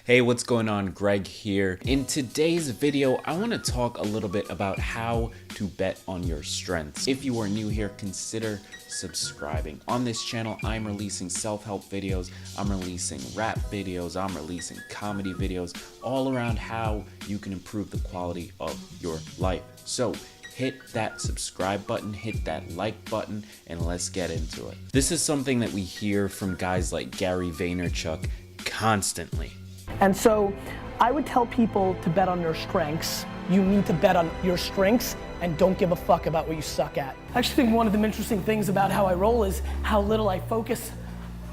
Hey, what's going on? Greg here. In today's video, I want to talk a little bit about how to bet on your strengths. If you are new here, consider subscribing. On this channel, I'm releasing self-help videos, I'm releasing rap videos, I'm releasing comedy videos, all around how you can improve the quality of your life. So hit that subscribe button, hit that like button, and let's get into it. This is something that we hear from guys like Gary Vaynerchuk constantly. And so I would tell people to bet on their strengths. You need to bet on your strengths and don't give a fuck about what you suck at. I actually think one of the interesting things about how I roll is how little I focus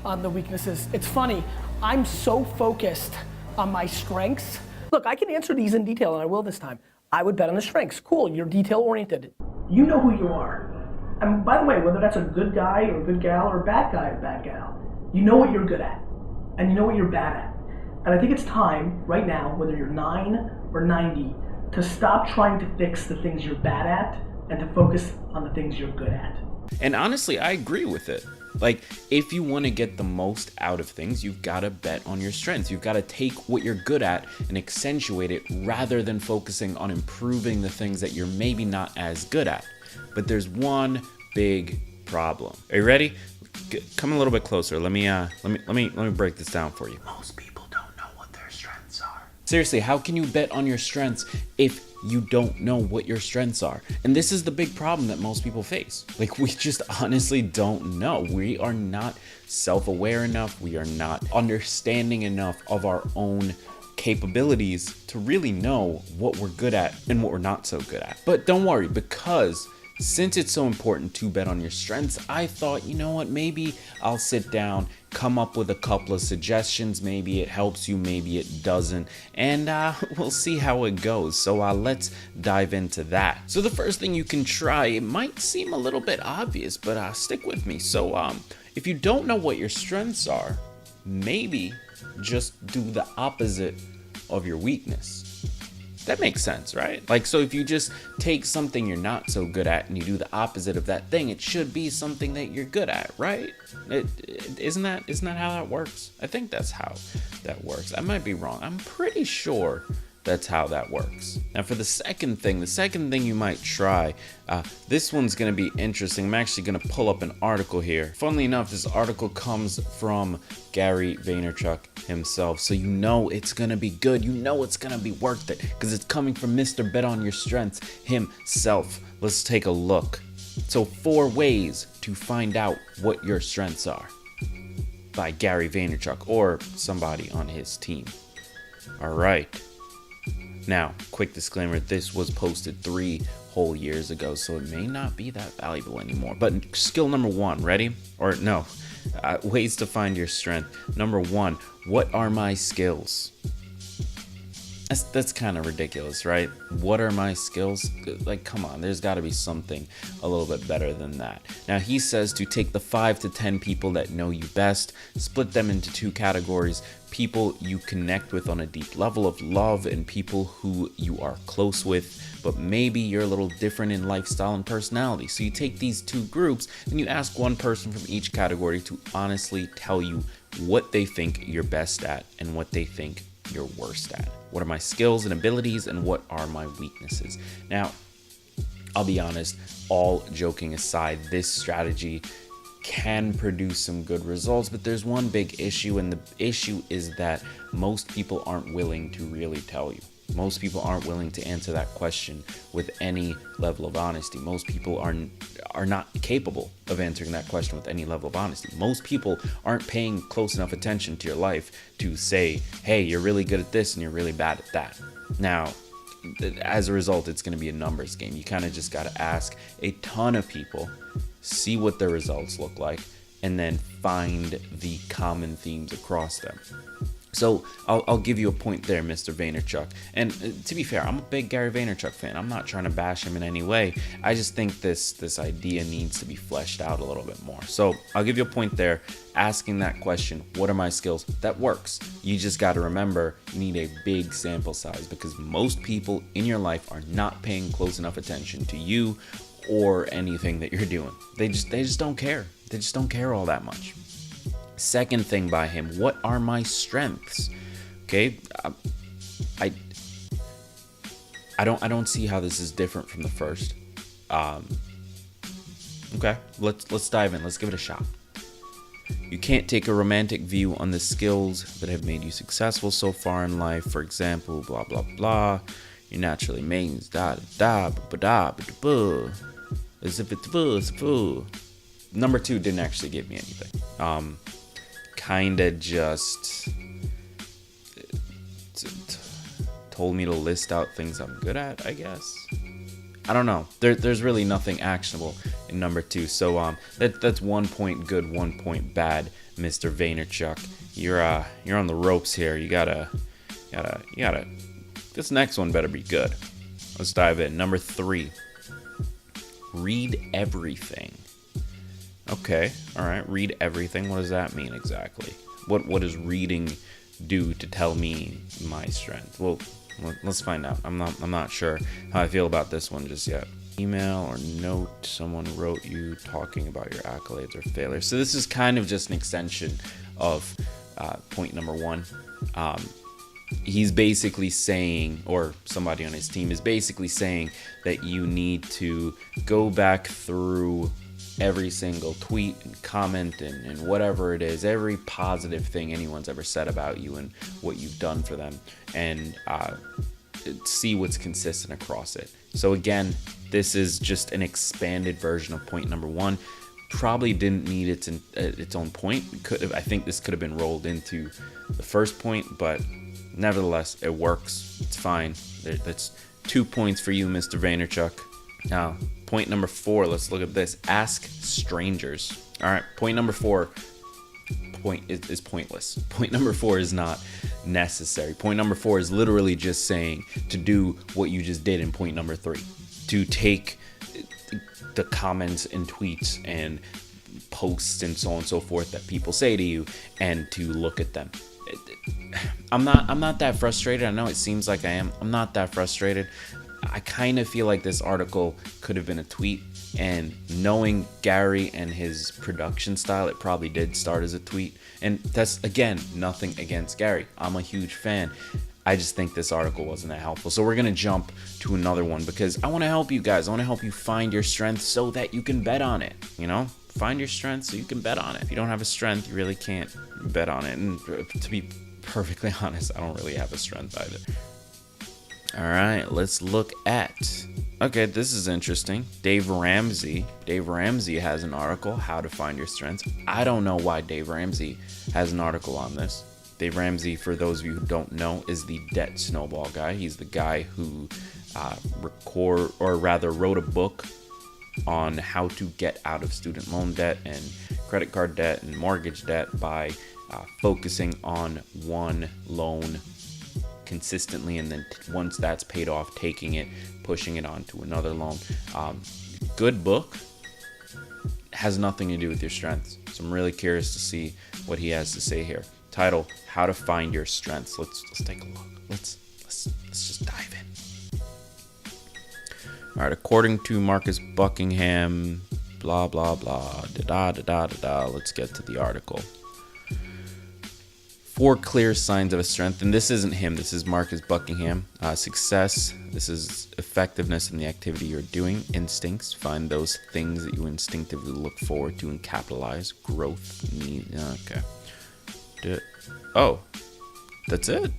on the weaknesses. It's funny, I'm so focused on my strengths. Look, I can answer these in detail and I will this time. I would bet on the strengths. Cool, you're detail oriented. You know who you are. And by the way, whether that's a good guy or a good gal or a bad guy or a bad gal, you know what you're good at and you know what you're bad at. And I think it's time, right now, whether you're 9 or 90, to stop trying to fix the things you're bad at and to focus on the things you're good at. And honestly, I agree with it. Like, if you want to get the most out of things, you've got to bet on your strengths. You've got to take what you're good at and accentuate it rather than focusing on improving the things that you're maybe not as good at. But there's one big problem. Are you ready? Come a little bit closer. Let me break this down for you. Most people don't know what their strengths are. Seriously, how can you bet on your strengths if you don't know what your strengths are? And this is the big problem that most people face. Like, we just honestly don't know. We are not self-aware enough. We are not understanding enough of our own capabilities to really know what we're good at and what we're not so good at. But don't worry, because since it's so important to bet on your strengths, I thought, you know what, maybe I'll sit down, come up with a couple of suggestions. Maybe it helps you, maybe it doesn't, and we'll see how it goes. So let's dive into that. So the first thing you can try, it might seem a little bit obvious, but stick with me. So if you don't know what your strengths are, maybe just do the opposite of your weakness. That makes sense, right? Like, so if you just take something you're not so good at and you do the opposite of that thing, it should be something that you're good at, right? Isn't that how that works? I think that's how that works. I might be wrong. I'm pretty sure that's how that works. Now for the second thing you might try, this one's gonna be interesting. I'm actually gonna pull up an article here. Funnily enough, this article comes from Gary Vaynerchuk himself, so you know it's gonna be good. You know it's gonna be worth it because it's coming from Mr. Bet on Your Strengths himself. Let's take a look. So 4 ways to find out what your strengths are, by Gary Vaynerchuk or somebody on his team. All right. Now, quick disclaimer, this was posted 3 whole years ago, so it may not be that valuable anymore. But skill number 1, ready? Or no, ways to find your strength. Number 1, what are my skills? That's kind of ridiculous, right? What are my skills? Like, come on, there's got to be something a little bit better than that. Now, he says to take the 5 to 10 people that know you best, split them into 2 categories: people you connect with on a deep level of love and people who you are close with, but maybe you're a little different in lifestyle and personality. So you take these 2 groups and you ask one person from each category to honestly tell you what they think you're best at and what they think you're worst at. What are my skills and abilities and what are my weaknesses? Now, I'll be honest, all joking aside, this strategy can produce some good results, but there's one big issue, and the issue is that most people aren't willing to really tell you. Most people aren't willing to answer that question with any level of honesty. Most people are not capable of answering that question with any level of honesty. Most people aren't paying close enough attention to your life to say, hey, you're really good at this and you're really bad at that. Now, as a result, it's going to be a numbers game. You kind of just got to ask a ton of people, see what their results look like, and then find the common themes across them. So I'll give you a point there, Mr. Vaynerchuk. And to be fair, I'm a big Gary Vaynerchuk fan. I'm not trying to bash him in any way. I just think this idea needs to be fleshed out a little bit more. So I'll give you a point there. Asking that question, what are my skills? That works. You just got to remember, you need a big sample size because most people in your life are not paying close enough attention to you or anything that you're doing. They just don't care. They just don't care all that much. Second thing by him, what are my strengths? Okay, I don't see how this is different from the first. Okay, let's dive in. Let's give it a shot. You can't take a romantic view on the skills that have made you successful so far in life. For example, blah blah blah. You're naturally made da da da da da. As if it was. Number 2 didn't actually give me anything. Kinda just told me to list out things I'm good at, I guess. I don't know. There's really nothing actionable in number 2. So that's 1 point good, 1 point bad, Mr. Vaynerchuk. You're on the ropes here. You gotta. This next one better be good. Let's dive in. Number 3. Read everything. Okay, all right. Read everything. What does that mean exactly? What does reading do to tell me my strength? Well, let's find out. I'm not sure how I feel about this one just yet. Email or note someone wrote you talking about your accolades or failures. So this is kind of just an extension of point number 1. He's basically saying, or somebody on his team is basically saying, that you need to go back through every single tweet and comment and whatever it is, every positive thing anyone's ever said about you and what you've done for them, and see what's consistent across it. So again, this is just an expanded version of point number 1. Probably didn't need its own point. I think this could have been rolled into the first point, but nevertheless, it works. It's fine. That's 2 points for you, Mr. Vaynerchuk. Now, point number 4, let's look at this. Ask strangers. All right, point number 4 is pointless. Point number 4 is not necessary. Point number 4 is literally just saying to do what you just did in point number 3. To take the comments and tweets and posts and so on and so forth that people say to you and to look at them. I'm not that frustrated. I know it seems like I am. I'm not that frustrated. I kind of feel like this article could have been a tweet, and knowing Gary and his production style, it probably did start as a tweet. And that's, again, nothing against Gary. I'm a huge fan. I just think this article wasn't that helpful. So we're going to jump to another one because I want to help you guys. I want to help you find your strength so that you can bet on it, you know? Find your strength so you can bet on it. If you don't have a strength, you really can't bet on it. And to be perfectly honest, I don't really have a strength either. All right, let's look at. Okay, this is interesting. Dave Ramsey has an article, How to Find Your Strengths. I don't know why Dave Ramsey has an article on this. Dave Ramsey, for those of you who don't know, is the debt snowball guy. He's the guy who wrote a book on how to get out of student loan debt and credit card debt and mortgage debt by focusing on one loan consistently, and then once that's paid off, taking it, pushing it on to another loan. Good book. Has nothing to do with your strengths. So I'm really curious to see what he has to say here. Title: How to Find Your Strengths. Let's take a look. Let's just dive in. All right. According to Marcus Buckingham, blah blah blah, da da da da da. Let's get to the article. 4 clear signs of a strength, and this isn't him. This is Marcus Buckingham. Success. This is effectiveness in the activity you're doing. Instincts. Find those things that you instinctively look forward to and capitalize. Growth. Okay. Oh, that's it.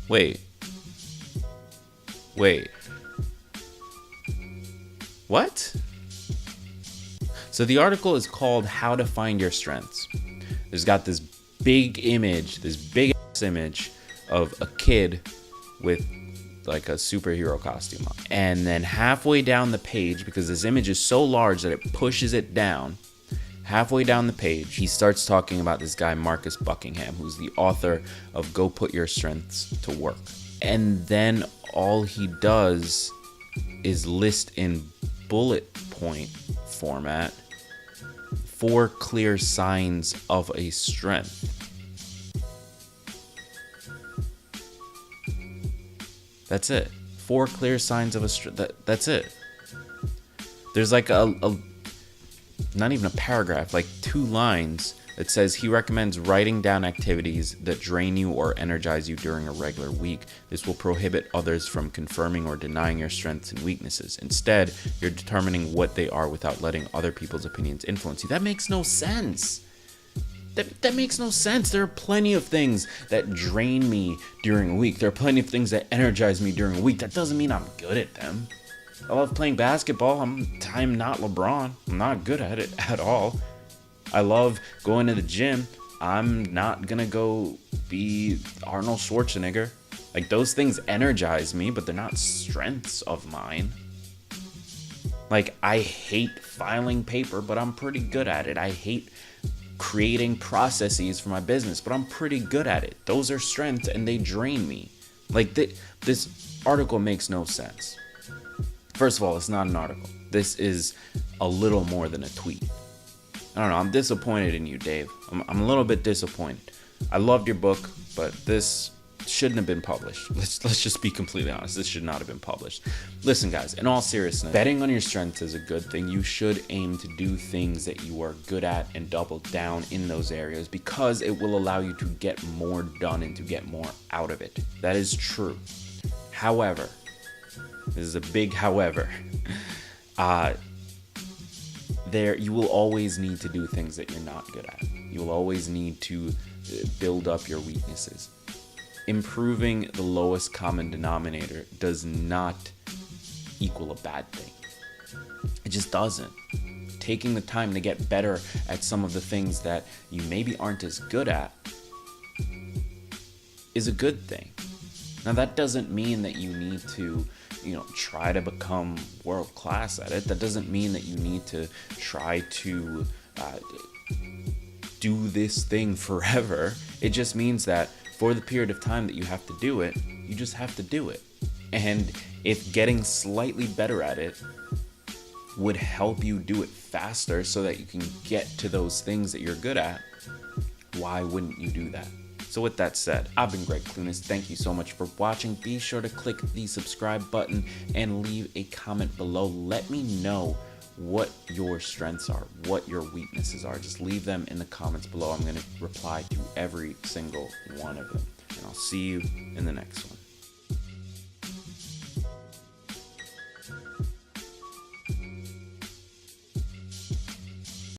Wait. What? So the article is called How to Find Your Strengths. There's got this big image of a kid with like a superhero costume on. And then halfway down the page, because this image is so large that it pushes it down, halfway down the page, he starts talking about this guy, Marcus Buckingham, who's the author of Go Put Your Strengths to Work. And then all he does is list in bullet point format 4 clear signs of a strength. That's it. 4 clear signs of a strength. That's it. There's like a not even a paragraph, like 2 lines It says he recommends writing down activities that drain you or energize you during a regular week. This will prohibit others from confirming or denying your strengths and weaknesses. Instead, you're determining what they are without letting other people's opinions influence you. That makes no sense. That makes no sense. There are plenty of things that drain me during a week. There are plenty of things that energize me during a week. That doesn't mean I'm good at them. I love playing basketball. I'm not LeBron. I'm not good at it at all. I love going to the gym. I'm not gonna go be Arnold Schwarzenegger. Like, those things energize me, but they're not strengths of mine. Like, I hate filing paper, but I'm pretty good at it. I hate creating processes for my business, but I'm pretty good at it. Those are strengths and they drain me. Like, this article makes no sense. First of all, it's not an article. This is a little more than a tweet. I don't know. I'm disappointed in you, Dave. I'm a little bit disappointed. I loved your book, but this shouldn't have been published. Let's just be completely honest. This should not have been published. Listen, guys, in all seriousness, betting on your strengths is a good thing. You should aim to do things that you are good at and double down in those areas, because it will allow you to get more done and to get more out of it. That is true. However, this is a big however. You will always need to do things that you're not good at. You will always need to build up your weaknesses. Improving the lowest common denominator does not equal a bad thing. It just doesn't. Taking the time to get better at some of the things that you maybe aren't as good at is a good thing. Now, that doesn't mean that you need to try to become world class at it. That doesn't mean that you need to try to do this thing forever. It just means that for the period of time that you have to do it, you just have to do it. And if getting slightly better at it would help you do it faster so that you can get to those things that you're good at, why wouldn't you do that? So with that said, I've been Gregg Clunis. Thank you so much for watching. Be sure to click the subscribe button and leave a comment below. Let me know what your strengths are, what your weaknesses are. Just leave them in the comments below. I'm going to reply to every single one of them. And I'll see you in the next one.